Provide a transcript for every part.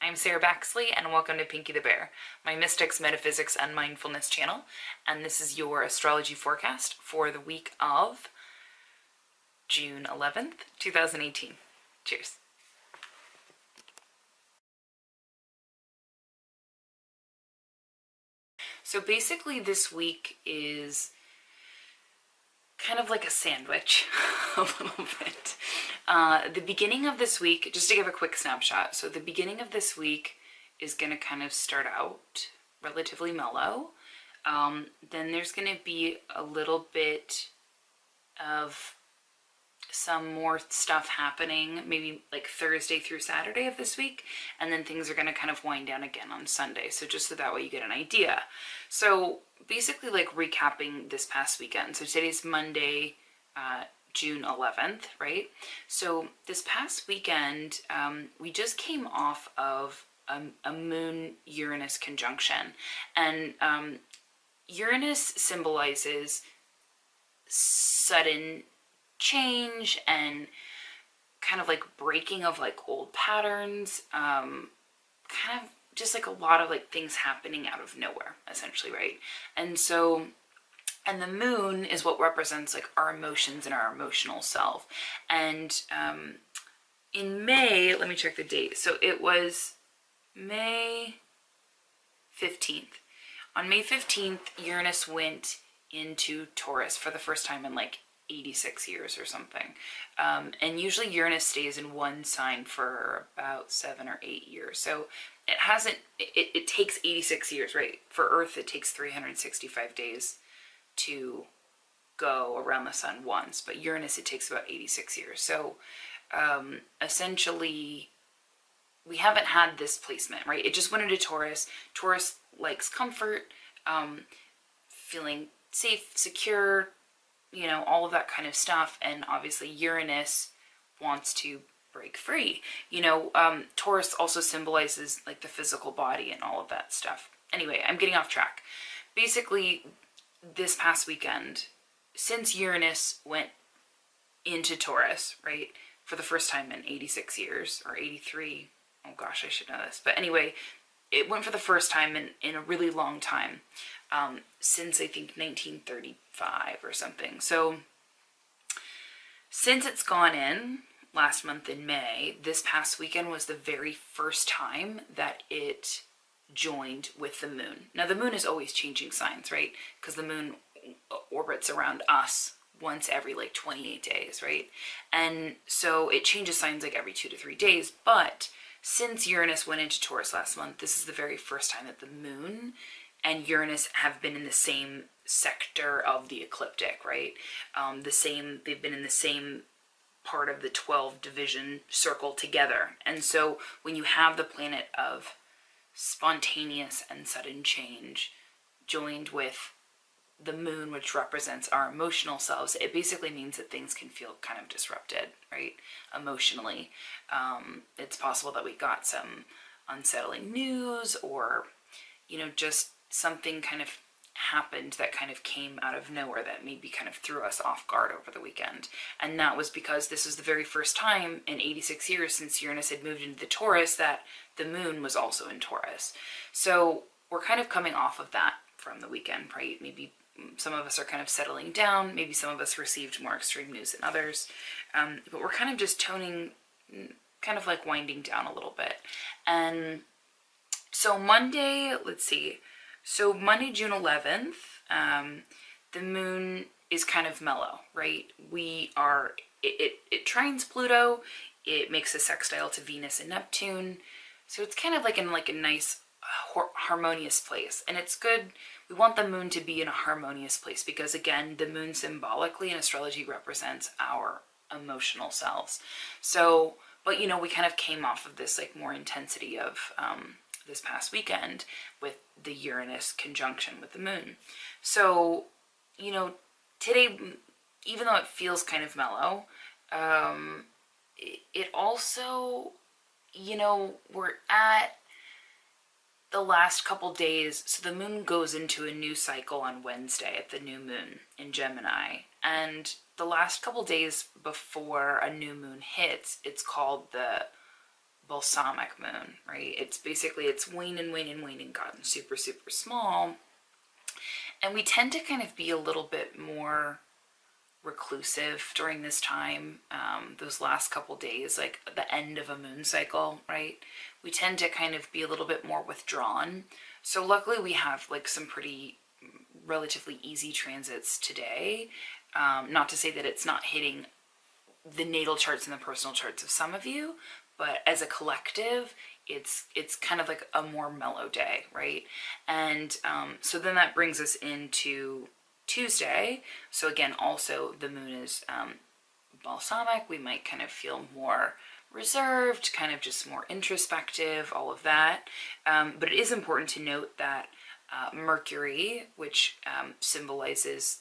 I'm Sarah Baxley, and welcome to Pinkie the Bear, my mystics, metaphysics, and mindfulness channel. And this is your astrology forecast for the week of June 11th, 2018. Cheers. So basically this week is kind of like a sandwich, a little bit. The beginning of this week, just to give a quick snapshot, so the beginning of this week is going to kind of start out relatively mellow. Then there's going to be a little bit of some more stuff happening, maybe like Thursday through Saturday of this week, and then things are going to kind of wind down again on Sunday, so just so that way you get an idea. So basically, like, recapping this past weekend, so today's Monday, June 11th, right? So this past weekend, we just came off of a Moon-Uranus conjunction, and Uranus symbolizes sudden change and kind of like breaking of like old patterns, kind of just like a lot of like things happening out of nowhere, essentially, right? And so, and the moon is what represents like our emotions and our emotional self. And in May, let me check the date. So it was May 15th. On May 15th, Uranus went into Taurus for the first time in like 86 years or something. And usually Uranus stays in one sign for about 7 or 8 years. So it hasn't, it takes 86 years, right? For Earth, it takes 365 days to go around the sun once, but Uranus, it takes about 86 years. So essentially, we haven't had this placement, right? It just went into Taurus. Taurus likes comfort, feeling safe, secure, you know, all of that kind of stuff. And obviously Uranus wants to break free. You know, Taurus also symbolizes like the physical body and all of that stuff. Anyway, I'm getting off track. Basically, this past weekend, since Uranus went into Taurus, right, for the first time in 86 years, or 83, oh gosh, I should know this. But anyway, it went for the first time in a really long time, since I think 1935 or something. So since it's gone in last month in May, this past weekend was the very first time that it joined with the moon. Now the moon is always changing signs, right? Because the moon orbits around us once every like 28 days, right? And so it changes signs like every 2 to 3 days. But since Uranus went into Taurus last month, this is the very first time that the moon and Uranus have been in the same sector of the ecliptic, right? They've been in the same part of the 12 division circle together. And so when you have the planet of spontaneous and sudden change joined with the moon, which represents our emotional selves, it basically means that things can feel kind of disrupted, right? Emotionally. It's possible that we got some unsettling news, or, you know, just something kind of happened that kind of came out of nowhere that maybe kind of threw us off guard over the weekend. And that was because this was the very first time in 86 years since Uranus had moved into the Taurus that the moon was also in Taurus. So we're kind of coming off of that from the weekend, right? Maybe some of us are kind of settling down. Maybe some of us received more extreme news than others. But we're kind of just toning, kind of like winding down a little bit. And so Monday, let's see. So Monday, June 11th, the moon is kind of mellow, right? It trines Pluto. It makes a sextile to Venus and Neptune. So it's kind of like in like a nice harmonious place. And it's good. We want the moon to be in a harmonious place because, again, the moon symbolically in astrology represents our emotional selves. So, but you know, we kind of came off of this like more intensity of this past weekend with the Uranus conjunction with the moon. So, you know, today, even though it feels kind of mellow, it also, you know, we're at the last couple days. So the moon goes into a new cycle on Wednesday at the new moon in Gemini. And the last couple days before a new moon hits, it's called the balsamic moon, right? It's basically, it's waned and waned and waned and gotten super, super small. And we tend to kind of be a little bit more reclusive during this time, those last couple days, like the end of a moon cycle, right? We tend to kind of be a little bit more withdrawn. So luckily we have like some pretty relatively easy transits today. Not to say that it's not hitting the natal charts and the personal charts of some of you, but as a collective, it's kind of like a more mellow day, right? And so then that brings us into Tuesday. So again, also the moon is balsamic. We might kind of feel more reserved, kind of just more introspective, all of that. But it is important to note that Mercury, which symbolizes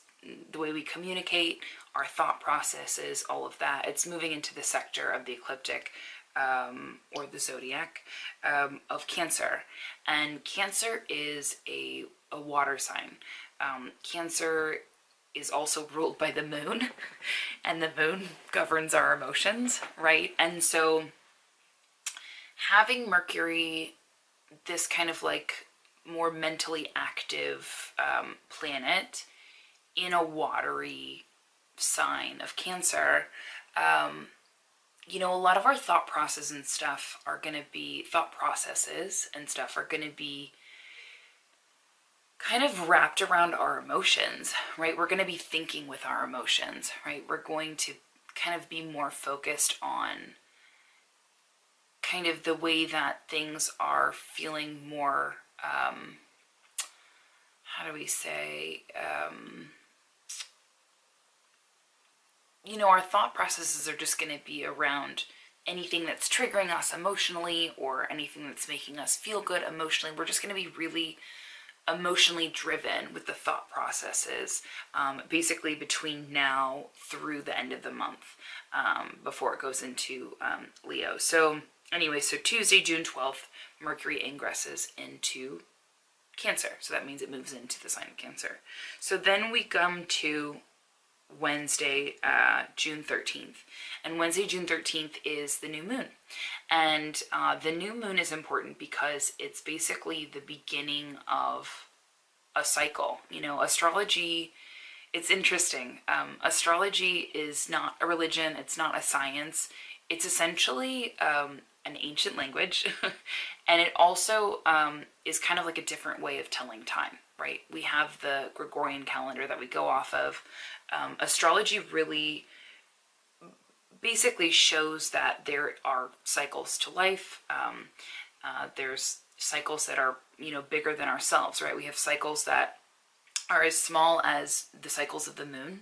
the way we communicate, our thought processes, all of that, it's moving into the sector of the ecliptic or the zodiac of Cancer. And Cancer is a water sign. Cancer is also ruled by the moon, and the moon governs our emotions, right? And so having Mercury, this kind of like more mentally active planet in a watery sign of Cancer, you know, a lot of our thought processes and stuff are going to be kind of wrapped around our emotions, right? We're going to be thinking with our emotions, right? We're going to kind of be more focused on kind of the way that things are feeling more, how do we say, you know, our thought processes are just going to be around anything that's triggering us emotionally or anything that's making us feel good emotionally. We're just going to be really emotionally driven with the thought processes, basically between now through the end of the month, before it goes into Leo. So anyway, so Tuesday, June 12th, Mercury ingresses into Cancer. So that means it moves into the sign of Cancer. So then we come to Wednesday, June 13th. And Wednesday, June 13th is the new moon. And the new moon is important because it's basically the beginning of a cycle. You know, astrology, it's interesting. Astrology is not a religion. It's not a science. It's essentially an ancient language. And it also is kind of like a different way of telling time, right? We have the Gregorian calendar that we go off of. Astrology really basically shows that there are cycles to life. There's cycles that are, you know, bigger than ourselves, right? We have cycles that are as small as the cycles of the moon,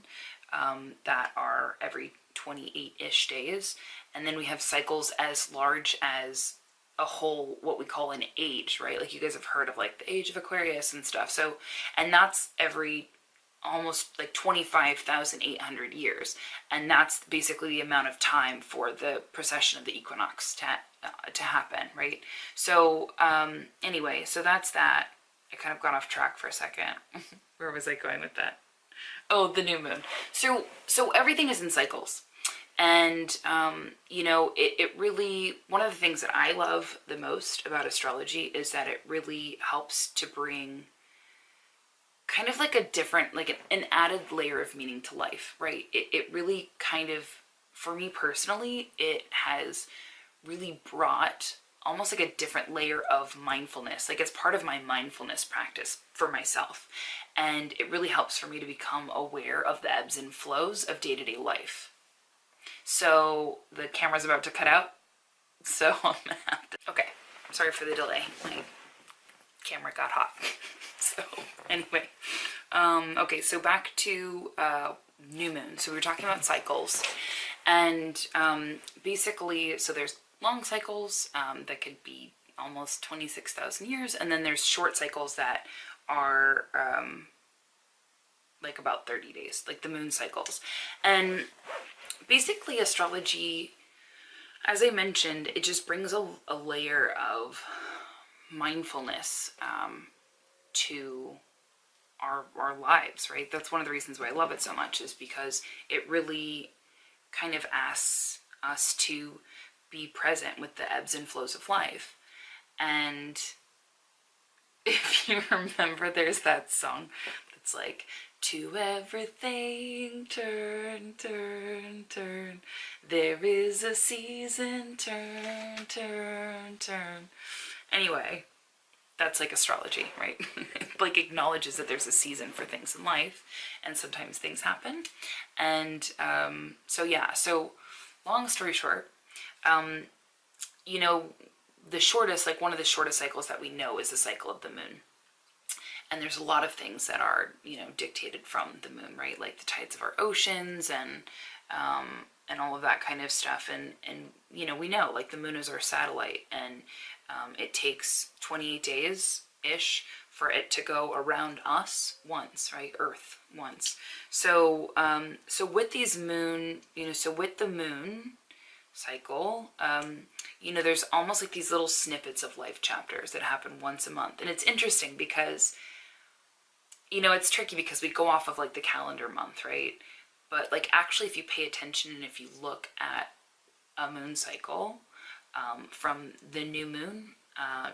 that are every 28-ish days. And then we have cycles as large as a whole, what we call an age, right? Like you guys have heard of like the age of Aquarius and stuff. So, and that's every almost like 25,800 years. And that's basically the amount of time for the precession of the equinox to happen, right? So anyway, so that's that. I kind of got off track for a second. Where was I going with that? Oh, the new moon. So everything is in cycles. And, you know, it really, one of the things that I love the most about astrology is that it really helps to bring kind of like a different, like an added layer of meaning to life, right? It really kind of, for me personally, it has really brought almost like a different layer of mindfulness. Like it's part of my mindfulness practice for myself. And it really helps for me to become aware of the ebbs and flows of day-to-day life. So the camera's about to cut out. So I'm gonna have to, okay, sorry for the delay. My camera got hot. So anyway, okay, so back to new moon. So we were talking about cycles, and basically, so there's long cycles that could be almost 26,000 years, and then there's short cycles that are like about 30 days, like the moon cycles. And basically astrology, as I mentioned, it just brings a layer of mindfulness to our lives, right? That's one of the reasons why I love it so much, is because it really kind of asks us to be present with the ebbs and flows of life. And if you remember, there's that song that's like, to everything turn, turn, turn. There is a season, turn, turn, turn. Anyway, that's like astrology, right? It like acknowledges that there's a season for things in life, and sometimes things happen. And so yeah, so long story short, you know, the shortest, like one of the shortest cycles that we know is the cycle of the moon. And there's a lot of things that are, you know, dictated from the moon, right? Like the tides of our oceans and all of that kind of stuff. And you know, we know like the moon is our satellite, and it takes 28 days-ish for it to go around us once, right? Earth once. So so with these moon, you know, so with the moon cycle, you know, there's almost like these little snippets of life chapters that happen once a month. And it's interesting because, you know, it's tricky because we go off of like the calendar month, right? But like actually if you pay attention and if you look at a moon cycle, from the new moon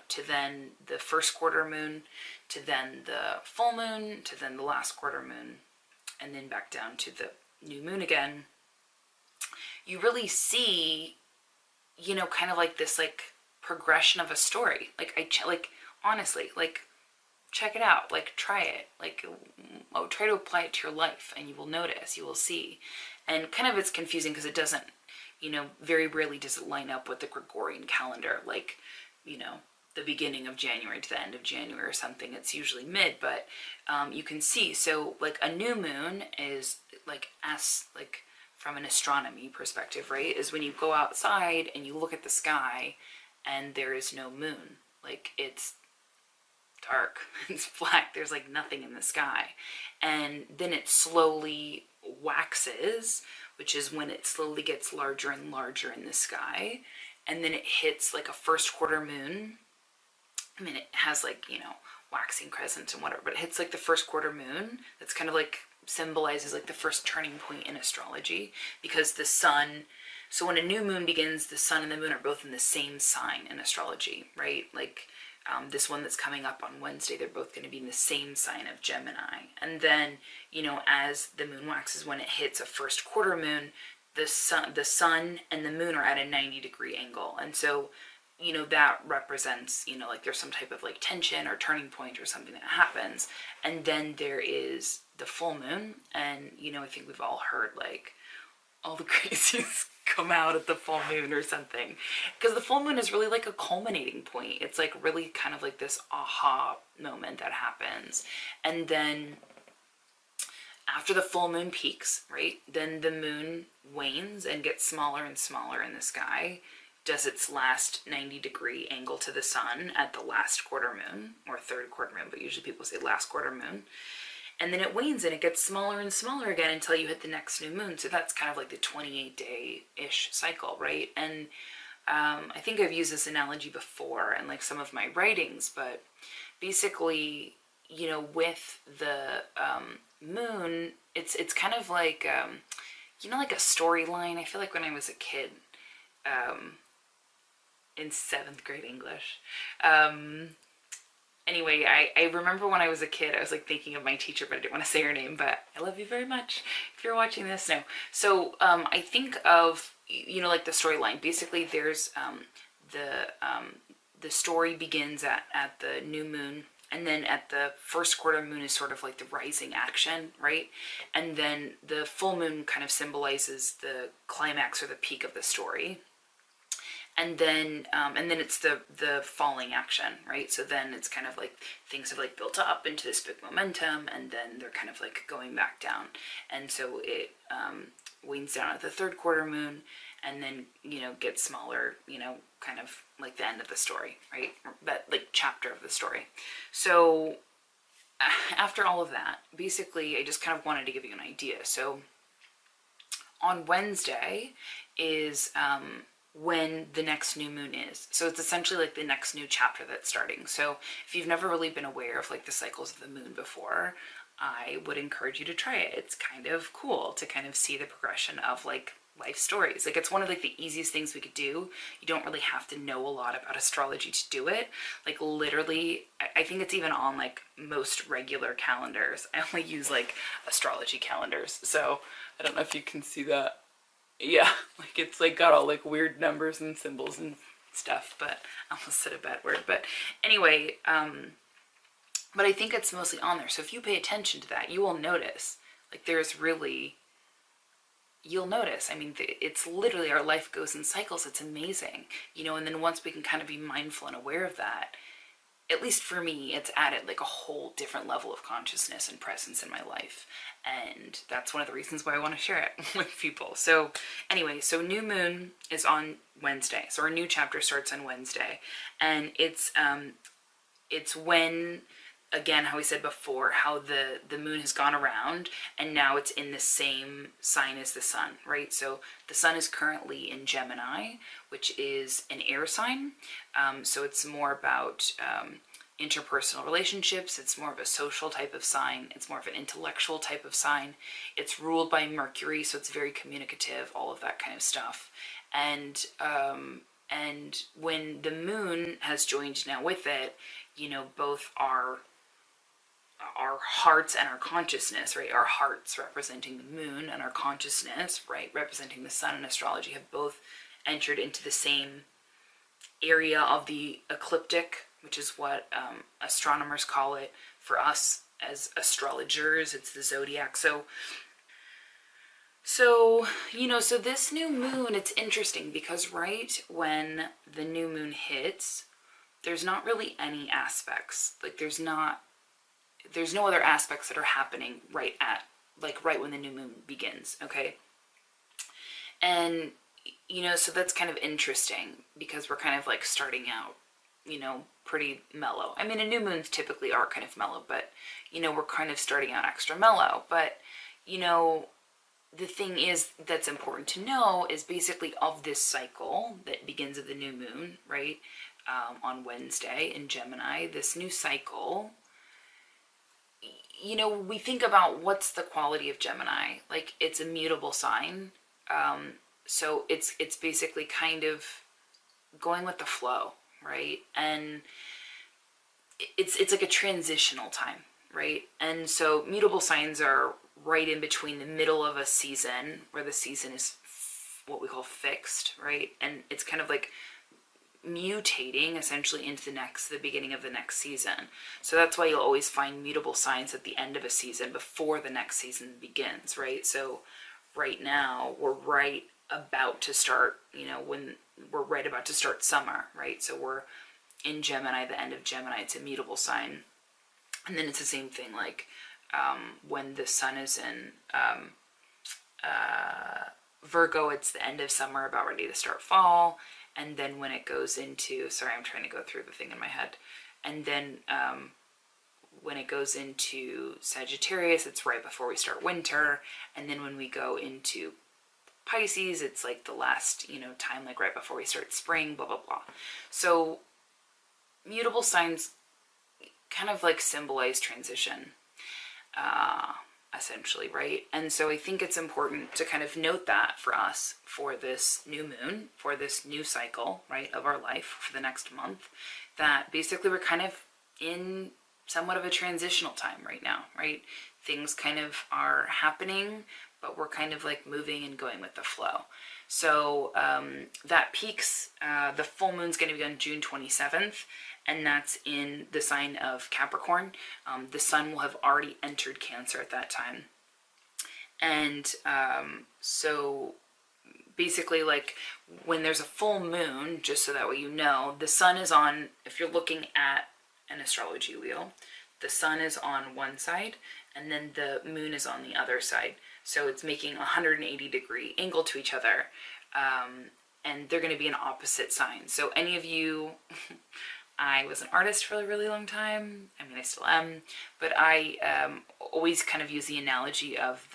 to then the first quarter moon, to then the full moon, to then the last quarter moon, and then back down to the new moon again, you really see, you know, kind of like this like progression of a story. Like honestly, like check it out, like try it, like try to apply it to your life, and you will notice, you will see. And kind of it's confusing because it doesn't, you know, very rarely does it line up with the Gregorian calendar, like, you know, the beginning of January to the end of January or something. It's usually mid, but you can see. So like a new moon is like from an astronomy perspective, right, is when you go outside and you look at the sky and there is no moon. Like it's dark, it's black, there's like nothing in the sky. And then it slowly waxes, which is when it slowly gets larger and larger in the sky. And then it hits like a first quarter moon. I mean, it has like, you know, waxing crescent and whatever, but it hits like the first quarter moon. That's kind of like symbolizes like the first turning point in astrology, because the sun, so when a new moon begins, the sun and the moon are both in the same sign in astrology, right? Like this one that's coming up on Wednesday, they're both going to be in the same sign of Gemini. And then, you know, as the moon waxes, when it hits a first quarter moon, the sun and the moon are at a 90-degree angle. And so, you know, that represents, you know, like there's some type of like tension or turning point or something that happens. And then there is the full moon. And, you know, I think we've all heard like all the crazies come out at the full moon or something, because the full moon is really like a culminating point. It's like really kind of like this aha moment that happens. And then after the full moon peaks, right, then the moon wanes and gets smaller and smaller in the sky, does its last 90-degree angle to the sun at the last quarter moon, or third quarter moon, but usually people say last quarter moon. And then it wanes and it gets smaller and smaller again until you hit the next new moon. So that's kind of like the 28-day-ish cycle, right? And I think I've used this analogy before in like some of my writings, but basically, you know, with the moon, it's kind of like, you know, like a storyline. I feel like when I was a kid, in 7th grade English, anyway, I remember when I was a kid, I was like thinking of my teacher, but I didn't want to say her name, but I love you very much if you're watching this. No. So I think of, you know, like the storyline. Basically, there's the story begins at the new moon, and then at the first quarter moon is sort of like the rising action, right? And then the full moon kind of symbolizes the climax or the peak of the story. And then it's the falling action, right? So then it's kind of like things have like built up into this big momentum, and then they're kind of like going back down. And so it wanes down at the third quarter moon, and then, you know, gets smaller, you know, kind of like the end of the story, right? But like chapter of the story. So after all of that, basically, I just kind of wanted to give you an idea. So on Wednesday is when the next new moon is. So it's essentially like the next new chapter that's starting. So if you've never really been aware of like the cycles of the moon before, I would encourage you to try it. It's kind of cool to kind of see the progression of like life stories. Like, it's one of like the easiest things we could do. You don't really have to know a lot about astrology to do it. Like, literally, I think it's even on like most regular calendars. I only use like astrology calendars, so I don't know if you can see that. Yeah, like it's like got all like weird numbers and symbols and stuff, but I almost said a bad word. But anyway, but I think it's mostly on there. So if you pay attention to that, you will notice, like, there's really, you'll notice. I mean, it's literally, our life goes in cycles. It's amazing, you know, and then once we can kind of be mindful and aware of that, at least for me, it's added like a whole different level of consciousness and presence in my life. And that's one of the reasons why I want to share it with people. So anyway, so new moon is on Wednesday. So our new chapter starts on Wednesday, and it's when, again, how we said before, how the moon has gone around and now it's in the same sign as the sun, right? So the sun is currently in Gemini, which is an air sign. So it's more about interpersonal relationships. It's more of a social type of sign. It's more of an intellectual type of sign. It's ruled by Mercury, so it's very communicative, all of that kind of stuff. And when the moon has joined now with it, you know, both our hearts and our consciousness, right? Our hearts representing the moon and our consciousness, right, representing the sun in astrology, have both entered into the same area of the ecliptic, which is what astronomers call it. For us as astrologers, it's the zodiac. So you know, so this new moon, it's interesting because right when the new moon hits, there's not really any aspects. Like, there's no other aspects that are happening right when the new moon begins, okay? And, you know, so that's kind of interesting because we're kind of like starting out, you know, pretty mellow. I mean, new moons typically are kind of mellow, but, you know, we're kind of starting out extra mellow. But, you know, the thing is that's important to know is basically of this cycle that begins at the new moon, right, on Wednesday in Gemini, this new cycle, you know, we think about what's the quality of Gemini. Like, it's a mutable sign. So it's basically kind of going with the flow, right? And it's like a transitional time, right? And so mutable signs are right in between the middle of a season, where the season is what we call fixed, right? And it's kind of like mutating essentially into the beginning of the next season. So that's why you'll always find mutable signs at the end of a season before the next season begins, right? So right now we're right about to start, you know, when we're right about to start summer, right? So we're in Gemini, the end of Gemini, it's a mutable sign. And then it's the same thing, like when the sun is in Virgo, it's the end of summer, about ready to start fall. And then when it goes into, sorry, I'm trying to go through the thing in my head. And then when it goes into Sagittarius, it's right before we start winter. And then when we go into Pisces, it's like the last, you know, time, like right before we start spring, blah, blah, blah. So mutable signs kind of like symbolize transition, essentially, right? And so I think it's important to kind of note that for us, for this new moon, for this new cycle, right, of our life for the next month, that basically we're kind of in somewhat of a transitional time right now, right? Things kind of are happening, but we're kind of like moving and going with the flow. So that peaks, the full moon's going to be on June 27th, and that's in the sign of Capricorn. The sun will have already entered Cancer at that time. And so basically, like, when there's a full moon, just so that way you know, the sun is on, if you're looking at an astrology wheel, the sun is on one side and then the moon is on the other side. So it's making a 180-degree angle to each other, and they're going to be in opposite signs. So any of you, I was an artist for a really long time. I mean, I still am, but I always kind of use the analogy of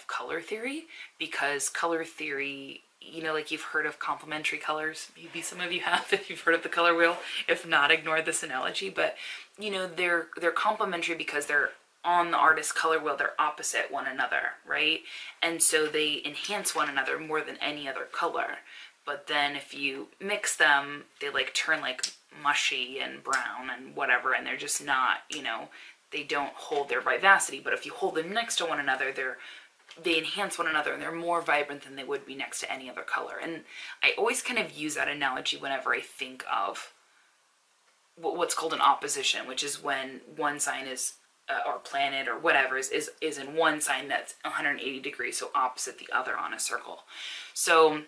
color theory, because color theory, you know, like, you've heard of complementary colors. Maybe some of you have, if you've heard of the color wheel. If not, ignore this analogy. But, you know, they're complementary because they're on the artist's color wheel, they're opposite one another, right? And so they enhance one another more than any other color. But then if you mix them, they like turn like mushy and brown and whatever, and they're just not, you know, they don't hold their vivacity. But if you hold them next to one another, they enhance one another, and they're more vibrant than they would be next to any other color. And I always kind of use that analogy whenever I think of what's called an opposition, which is when one sign is or planet or whatever is in one sign that's 180 degrees, so opposite the other on a circle. So,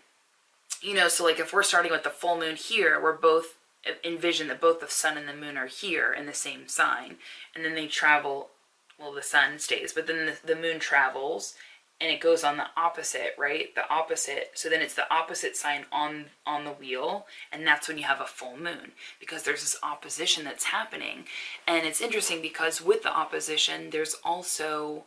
you know, so like if we're starting with the full moon here, we're both, envision that both the sun and the moon are here in the same sign, and then they travel, well, the sun stays, but then the moon travels and it goes on the opposite, right? The opposite. So then it's the opposite sign on the wheel, and that's when you have a full moon, because there's this opposition that's happening. And it's interesting because with the opposition, there's also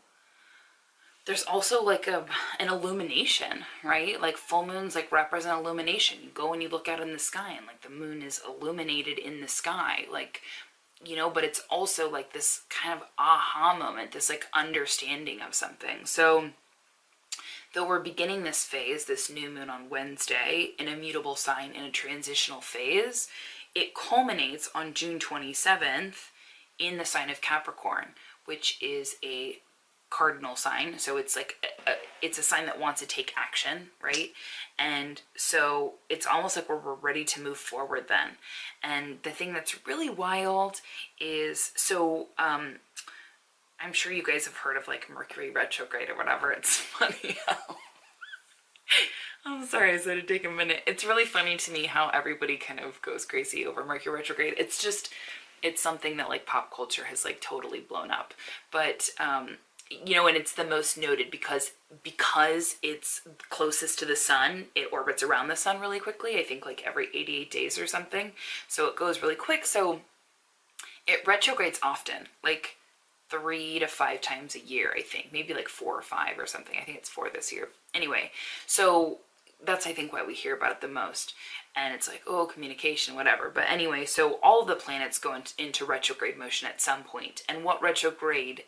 like an illumination, right? Like full moons like represent illumination. You go and you look out in the sky and like the moon is illuminated in the sky, like, you know, but it's also like this kind of aha moment, this like understanding of something. So though we're beginning this phase, this new moon on Wednesday, in a mutable sign in a transitional phase, it culminates on June 27th in the sign of Capricorn, which is a cardinal sign. So it's like it's a sign that wants to take action, right? And so it's almost like we're ready to move forward then. And the thing that's really wild is, so I'm sure you guys have heard of like Mercury retrograde or whatever. It's funny how I'm sorry, I said it'd take a minute. It's really funny to me how everybody kind of goes crazy over Mercury retrograde. It's just, it's something that like pop culture has like totally blown up. But you know, and it's the most noted because it's closest to the sun. It orbits around the sun really quickly, I think like every 88 days or something. So it goes really quick. So it retrogrades often, like 3 to 5 times a year, I think. Maybe like 4 or 5 or something. I think it's 4 this year. Anyway, so that's, I think, why we hear about it the most. And it's like, oh, communication, whatever. But anyway, so all of the planets go into retrograde motion at some point. And what retrograde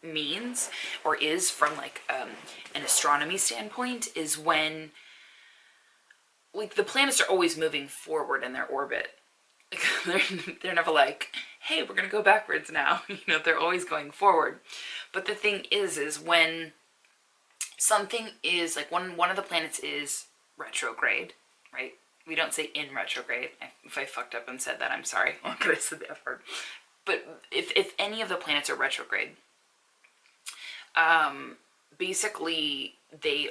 means or is from like an astronomy standpoint is when like the planets are always moving forward in their orbit. They're never like, hey, we're gonna go backwards now. You know, they're always going forward. But the thing is when something is like one of the planets is retrograde, right? We don't say in retrograde. If I fucked up and said that, I'm sorry. I'm not gonna say the F word. But if any of the planets are retrograde, basically they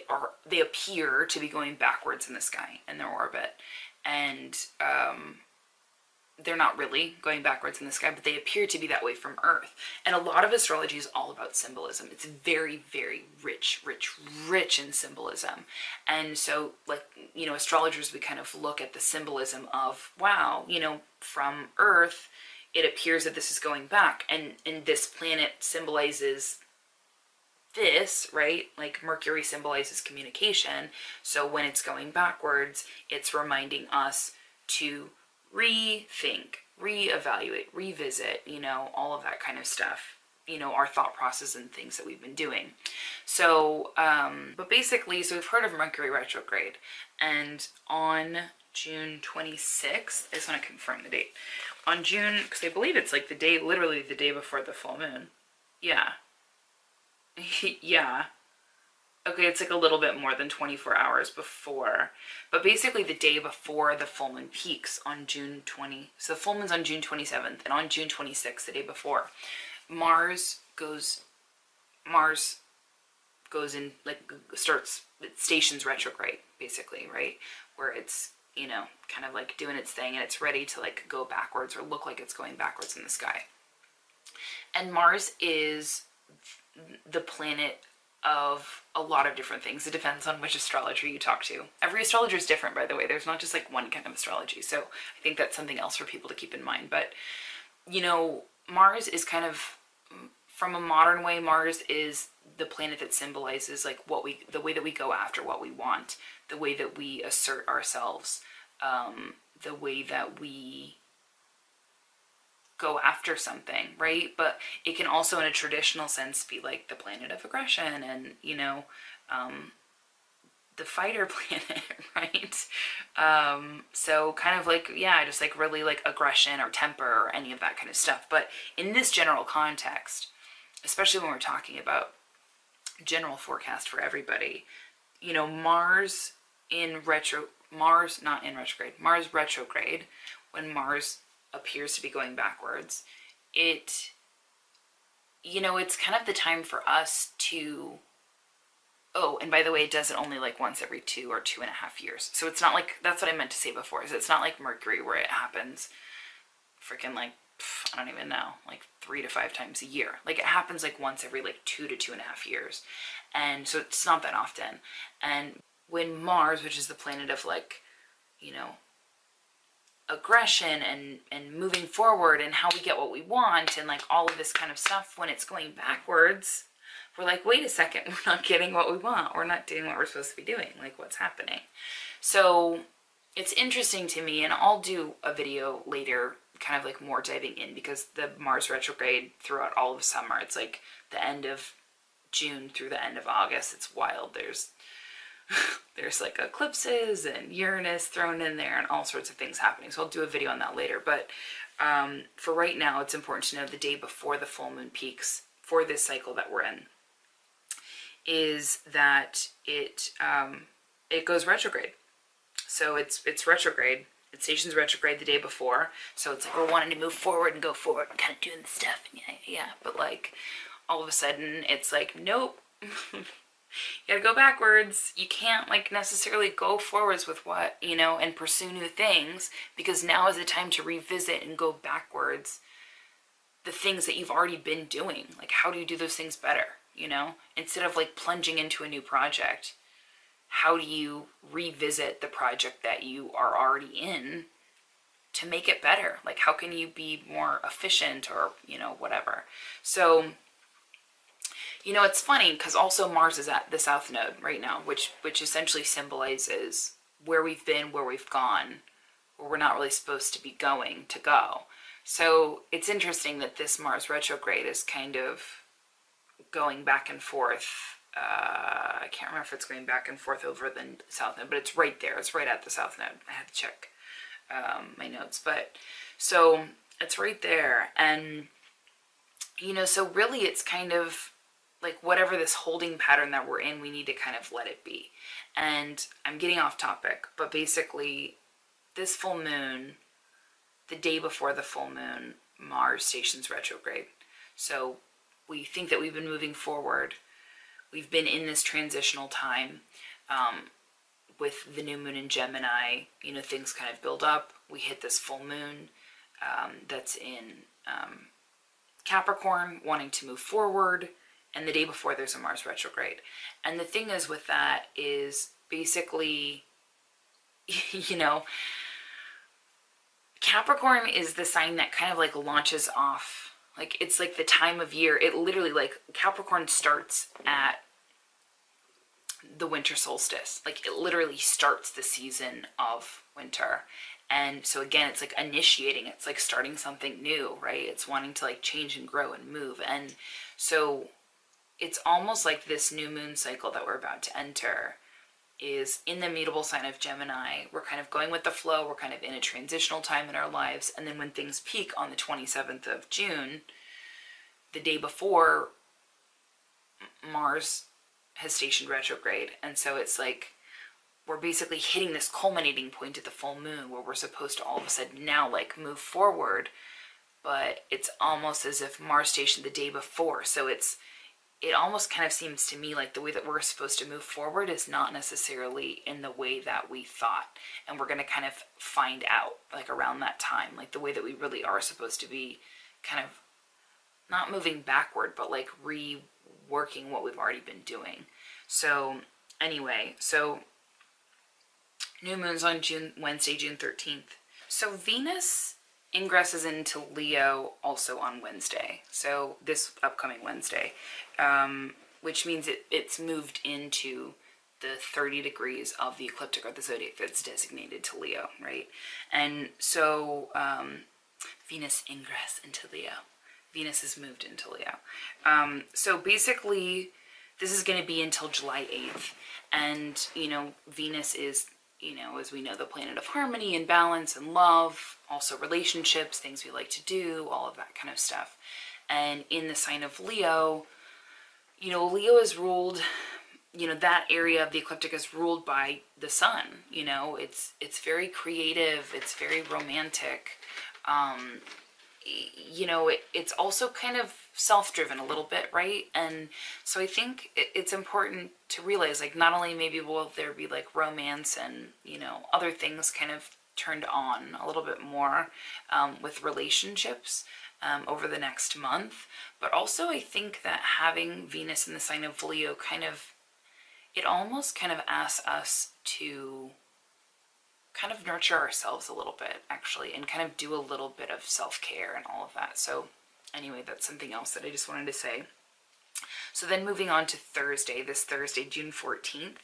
appear to be going backwards in the sky in their orbit, and they're not really going backwards in the sky, but they appear to be that way from Earth. And a lot of astrology is all about symbolism. It's very, very rich in symbolism. And so, like, you know, astrologers, we kind of look at the symbolism of, wow, you know, from Earth, it appears that this is going back. And this planet symbolizes this, right? Like Mercury symbolizes communication. So when it's going backwards, it's reminding us to rethink, reevaluate, revisit, you know, all of that kind of stuff, you know, our thought process and things that we've been doing. So, but basically, so we've heard of Mercury retrograde, and on June 26th, I just want to confirm the date, on June, because I believe it's like the day, literally the day before the full moon. Yeah. Yeah. Okay, it's like a little bit more than 24 hours before. But basically the day before the full moon peaks on June 20. So the full moon's on June 27th. And on June 26th, the day before, Mars goes in, like, starts, it stations retrograde, basically, right? Where it's, you know, kind of like doing its thing and it's ready to like go backwards or look like it's going backwards in the sky. And Mars is the planet of a lot of different things. It depends on which astrologer you talk to. Every astrologer is different, by the way. There's not just like one kind of astrology. So I think that's something else for people to keep in mind. But, you know, Mars is kind of, from a modern way, Mars is the planet that symbolizes like the way that we go after what we want, the way that we assert ourselves, the way that we go after something, right? But it can also, in a traditional sense, be like the planet of aggression and, you know, the fighter planet, right? So kind of like, yeah, just like really like aggression or temper or any of that kind of stuff. But in this general context, especially when we're talking about general forecast for everybody, you know, Mars not in retrograde, Mars retrograde, when Mars appears to be going backwards, it, you know, it's kind of the time for us to, oh, and by the way, it does it only like once every 2 or 2.5 years. So it's not like, that's what I meant to say before, is it's not like Mercury where it happens freaking like, I don't even know, like 3 to 5 times a year. Like it happens like once every like 2 to 2.5 years. And so it's not that often. And when Mars, which is the planet of like, you know, aggression and moving forward and how we get what we want and like all of this kind of stuff, when it's going backwards, we're like, wait a second, we're not getting what we want. We're not doing what we're supposed to be doing. Like, what's happening? So it's interesting to me, and I'll do a video later kind of like more diving in, because the Mars retrograde throughout all of summer, it's like the end of June through the end of August. It's wild. There's like eclipses and Uranus thrown in there and all sorts of things happening. So I'll do a video on that later. But for right now, it's important to know the day before the full moon peaks for this cycle that we're in is that it goes retrograde. So it's retrograde. It stations retrograde the day before. So it's like we're wanting to move forward and go forward and kind of doing the stuff. And yeah. But like all of a sudden it's like, nope. You gotta go backwards. You can't like necessarily go forwards with what, you know, and pursue new things, because now is the time to revisit and go backwards the things that you've already been doing. Like, how do you do those things better, you know? Instead of like plunging into a new project, how do you revisit the project that you are already in to make it better? Like, how can you be more efficient or, you know, whatever. So, you know, it's funny because also Mars is at the South Node right now, which essentially symbolizes where we've been, where we've gone, where we're not really supposed to be going to go. So it's interesting that this Mars retrograde is kind of going back and forth. I can't remember if it's going back and forth over the South Node, but it's right there. It's right at the South Node. I had to check my notes. But so it's right there. And, you know, so really it's kind of like whatever this holding pattern that we're in, we need to kind of let it be. And I'm getting off topic, but basically this full moon, the day before the full moon, Mars stations retrograde. So we think that we've been moving forward. We've been in this transitional time with the new moon in Gemini. You know, things kind of build up. We hit this full moon that's in Capricorn, wanting to move forward. And the day before there's a Mars retrograde. And the thing is with that is basically, you know, Capricorn is the sign that kind of like launches off. Like it's like the time of year. It literally like Capricorn starts at the winter solstice. Like it literally starts the season of winter. And so again, it's like initiating. It's like starting something new, right? It's wanting to like change and grow and move. And so it's almost like this new moon cycle that we're about to enter is in the mutable sign of Gemini. We're kind of going with the flow. We're kind of in a transitional time in our lives. And then when things peak on the 27th of June, the day before, Mars has stationed retrograde. And so it's like we're basically hitting this culminating point at the full moon where we're supposed to all of a sudden now like move forward. But it's almost as if Mars stationed the day before. So it almost kind of seems to me like the way that we're supposed to move forward is not necessarily in the way that we thought. And we're going to kind of find out like around that time, like the way that we really are supposed to be kind of not moving backward, but like reworking what we've already been doing. So anyway, so new moon's on Wednesday, June 13th. So Venus ingresses into Leo also on Wednesday, so this upcoming Wednesday, which means it's moved into the 30 degrees of the ecliptic or the zodiac that's designated to Leo, right? And so Venus ingress into Leo. Venus has moved into Leo. So basically, this is going to be until July 8th. And, you know, Venus is, you know, as we know, the planet of harmony and balance and love, also relationships, things we like to do, all of that kind of stuff. And in the sign of Leo, you know, Leo is ruled, you know, that area of the ecliptic is ruled by the sun. You know, it's very creative, it's very romantic. You know, it's also kind of self-driven a little bit, right? And so I think it's important to realize, like, not only maybe will there be like romance and, you know, other things kind of turned on a little bit more with relationships over the next month, but also I think that having Venus in the sign of Leo kind of, it almost kind of asks us to kind of nurture ourselves a little bit, actually, and kind of do a little bit of self-care and all of that. So anyway, that's something else that I just wanted to say. So then moving on to Thursday, this Thursday, June 14th,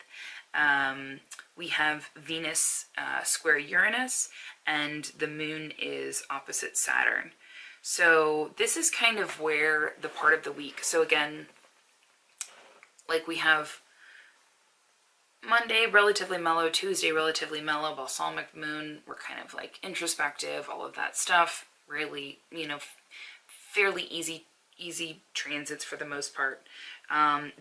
we have Venus square Uranus, and the moon is opposite Saturn. So this is kind of where the part of the week, so again, like we have Monday, relatively mellow. Tuesday, relatively mellow. Balsamic moon, we're kind of like introspective, all of that stuff. Really, you know, fairly easy transits for the most part.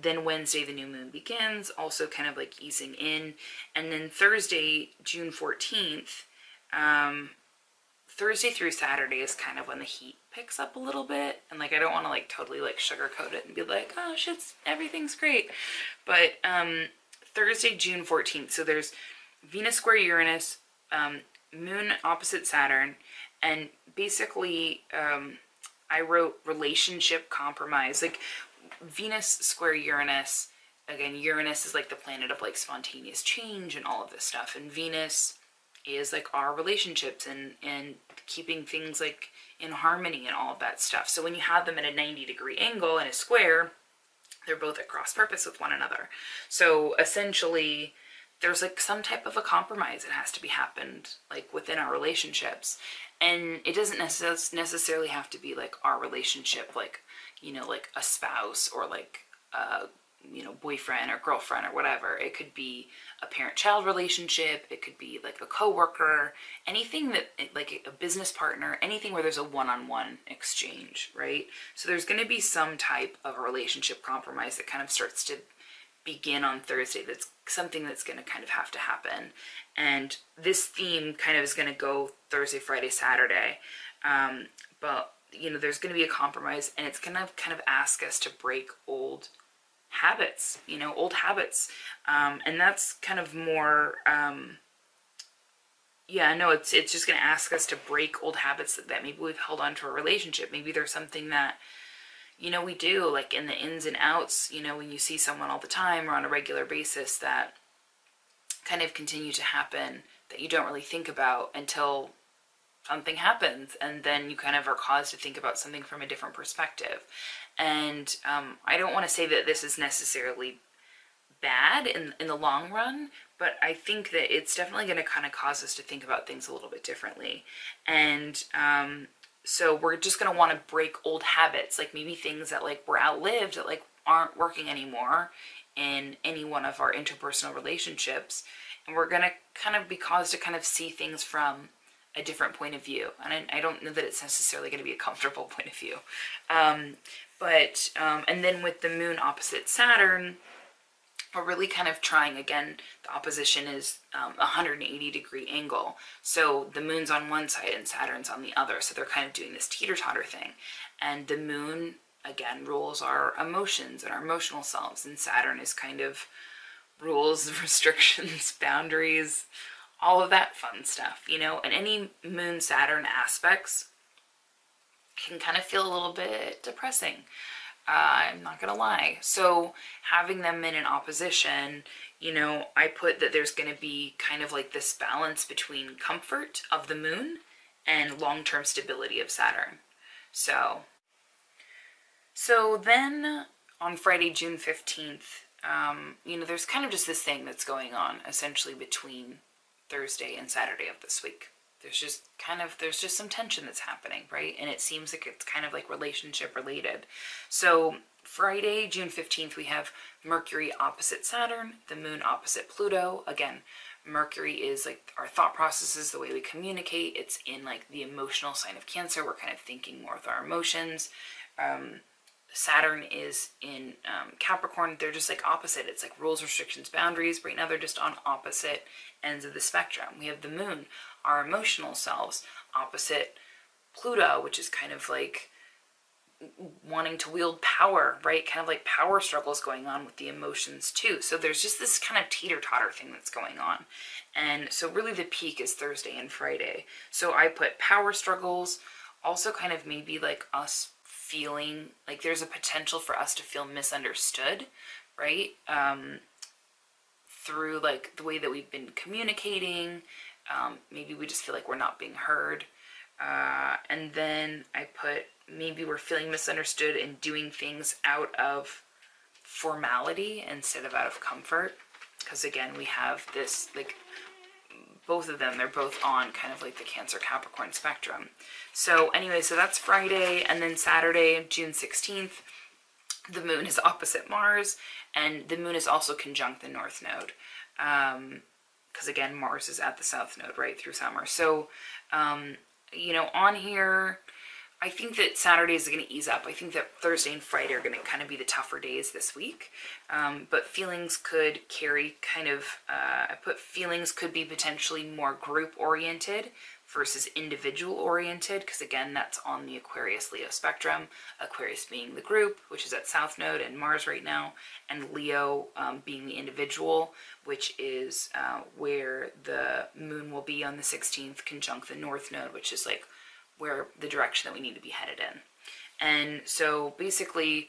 Then Wednesday, the new moon begins, also kind of like easing in. And then Thursday, June 14th, Thursday through Saturday is kind of when the heat picks up a little bit. And like, I don't want to like totally like sugarcoat it and be like, oh shit's, everything's great. But, Thursday, June 14th. So there's Venus square Uranus, moon opposite Saturn, and basically I wrote relationship compromise. Like Venus square Uranus, again, Uranus is like the planet of like spontaneous change and all of this stuff, and Venus is like our relationships and keeping things like in harmony and all of that stuff. So when you have them at a 90-degree angle in a square, they're both at cross purpose with one another. So essentially, there's like some type of a compromise that has to be happened like within our relationships. And it doesn't necessarily have to be like our relationship, like, you know, like a spouse or like a, you know, boyfriend or girlfriend or whatever. It could be a parent-child relationship. It could be like a coworker, anything that, like a business partner, anything where there's a one-on-one exchange, right? So there's going to be some type of a relationship compromise that kind of starts to begin on Thursday. That's something that's going to kind of have to happen. And this theme kind of is going to go Thursday, Friday, Saturday. But, you know, there's going to be a compromise, and it's going to kind of ask us to break old habits, you know, old habits. And that's kind of more, yeah, no, it's just going to ask us to break old habits that maybe we've held on to a relationship. Maybe there's something that, you know, we do like in the ins and outs, you know, when you see someone all the time or on a regular basis that kind of continue to happen that you don't really think about until something happens, and then you kind of are caused to think about something from a different perspective. And I don't want to say that this is necessarily bad in the long run, but I think that it's definitely going to kind of cause us to think about things a little bit differently. And so we're just going to want to break old habits, like maybe things that like were outlived, that like aren't working anymore in any one of our interpersonal relationships. And we're going to kind of be caused to kind of see things from a different point of view. And I don't know that it's necessarily going to be a comfortable point of view. And then with the moon opposite Saturn, we're really kind of trying, again, the opposition is a 180-degree angle. So the moon's on one side and Saturn's on the other. So they're kind of doing this teeter-totter thing. And the moon, again, rules our emotions and our emotional selves. And Saturn is kind of rules, restrictions, boundaries, all of that fun stuff, you know. And any moon-Saturn aspects can kind of feel a little bit depressing. I'm not gonna lie. So having them in an opposition, you know, I put that there's gonna be kind of like this balance between comfort of the moon and long-term stability of Saturn. So then on Friday, June 15th, you know, there's kind of just this thing that's going on essentially between Thursday and Saturday of this week. there's just some tension that's happening, right? And it seems like it's kind of like relationship related. So Friday, June 15th, we have Mercury opposite Saturn, the moon opposite Pluto. Again, Mercury is like our thought processes, the way we communicate. It's in like the emotional sign of Cancer. We're kind of thinking more with our emotions. Saturn is in Capricorn. They're just like opposite. It's like rules, restrictions, boundaries. Right now they're just on opposite ends of the spectrum. We have the moon, our emotional selves, opposite Pluto, which is kind of like wanting to wield power, right? Kind of like power struggles going on with the emotions too. So there's just this kind of teeter-totter thing that's going on. And so really the peak is Thursday and Friday. So I put power struggles, also kind of maybe like us feeling like there's a potential for us to feel misunderstood, right? Through like the way that we've been communicating. Maybe we just feel like we're not being heard. And then I put maybe we're feeling misunderstood and doing things out of formality instead of out of comfort. Because again, we have this, like, both of them, they're both on kind of like the Cancer Capricorn spectrum. So anyway, so that's Friday. And then Saturday, June 16th, the moon is opposite Mars, and the moon is also conjunct the North Node. Because again, Mars is at the South Node, right, through summer. So, you know, on here, I think that Saturday is going to ease up. I think that Thursday and Friday are going to kind of be the tougher days this week. But feelings could carry kind of, I put feelings could be potentially more group-oriented versus individual-oriented, because again, that's on the Aquarius-Leo spectrum. Aquarius being the group, which is at South Node and Mars right now, and Leo being the individual, which is where the moon will be on the 16th, conjunct the North Node, which is like where the direction that we need to be headed in. And so basically,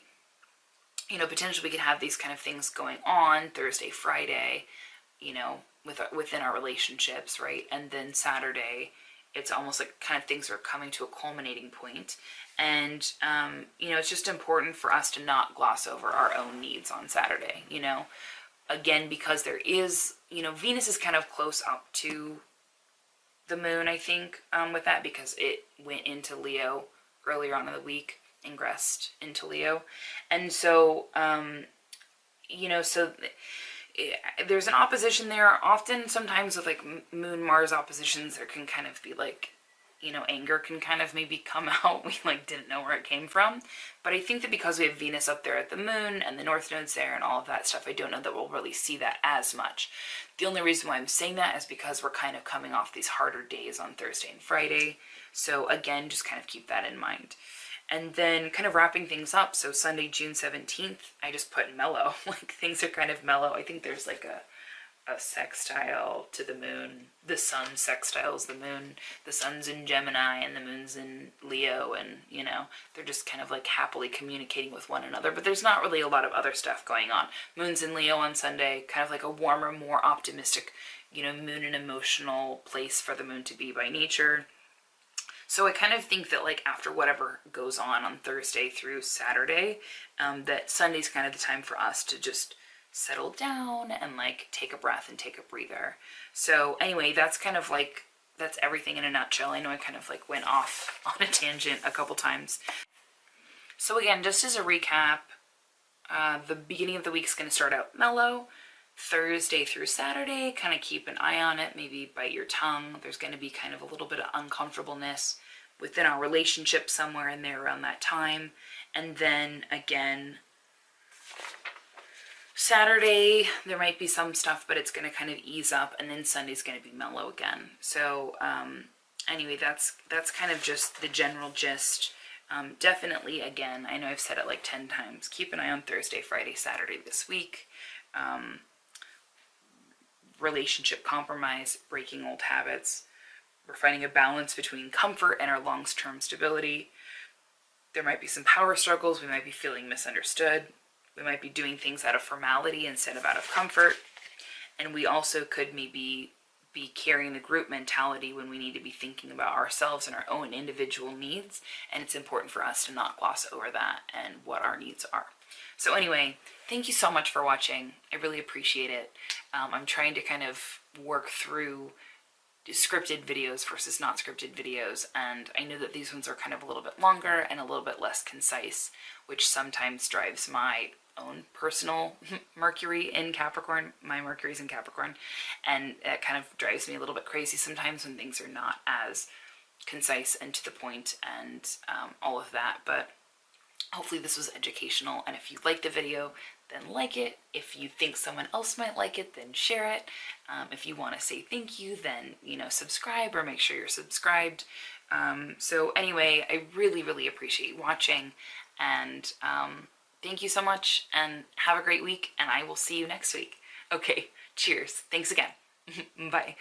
you know, potentially we could have these kind of things going on Thursday, Friday, you know, within our relationships, right? And then Saturday, it's almost like kind of things are coming to a culminating point. And, you know, it's just important for us to not gloss over our own needs on Saturday, you know. Again, because there is, you know, Venus is kind of close up to the moon, I think, with that, because it went into Leo earlier on in the week, ingressed into Leo. And so, you know, so there's an opposition there. Often, sometimes with like Moon-Mars oppositions, there can kind of be like, you know, anger can kind of maybe come out. We like didn't know where it came from. But I think that because we have Venus up there at the moon and the North Node's there and all of that stuff, I don't know that we'll really see that as much. The only reason why I'm saying that is because we're kind of coming off these harder days on Thursday and Friday. So again, just kind of keep that in mind. And then kind of wrapping things up, so Sunday, June 17th, I just put mellow. Like things are kind of mellow. I think there's like a sextile to the moon. The sun sextiles the moon. The sun's in Gemini and the moon's in Leo, and you know, they're just kind of like happily communicating with one another, but there's not really a lot of other stuff going on. Moon's in Leo on Sunday, kind of like a warmer, more optimistic, you know, moon, an emotional place for the moon to be by nature. So I kind of think that like after whatever goes on Thursday through Saturday, that Sunday's kind of the time for us to just settle down and like take a breath and take a breather. So anyway, that's kind of like, that's everything in a nutshell. I know I kind of like went off on a tangent a couple times. So again, just as a recap, the beginning of the week's going to start out mellow. Thursday through Saturday, kind of keep an eye on it, maybe bite your tongue. There's going to be kind of a little bit of uncomfortableness within our relationship somewhere in there around that time. And then again, Saturday, there might be some stuff, but it's going to kind of ease up, and then Sunday's going to be mellow again. So anyway, that's kind of just the general gist. Definitely, again, I know I've said it like 10 times, keep an eye on Thursday, Friday, Saturday this week. Relationship compromise, breaking old habits. We're finding a balance between comfort and our long-term stability. There might be some power struggles. We might be feeling misunderstood. We might be doing things out of formality instead of out of comfort. And we also could maybe be carrying the group mentality when we need to be thinking about ourselves and our own individual needs. And it's important for us to not gloss over that and what our needs are. So anyway, thank you so much for watching. I really appreciate it. I'm trying to kind of work through scripted videos versus not scripted videos, and I know that these ones are kind of a little bit longer and a little bit less concise, which sometimes drives my own personal Mercury in Capricorn. My Mercury's in Capricorn, and it kind of drives me a little bit crazy sometimes when things are not as concise and to the point and all of that. But hopefully this was educational, and if you liked the video, then like it. If you think someone else might like it, then share it. If you want to say thank you, then, you know, subscribe, or make sure you're subscribed. So anyway, I really, really appreciate watching, and thank you so much, and have a great week, and I will see you next week. Okay, cheers. Thanks again. Bye.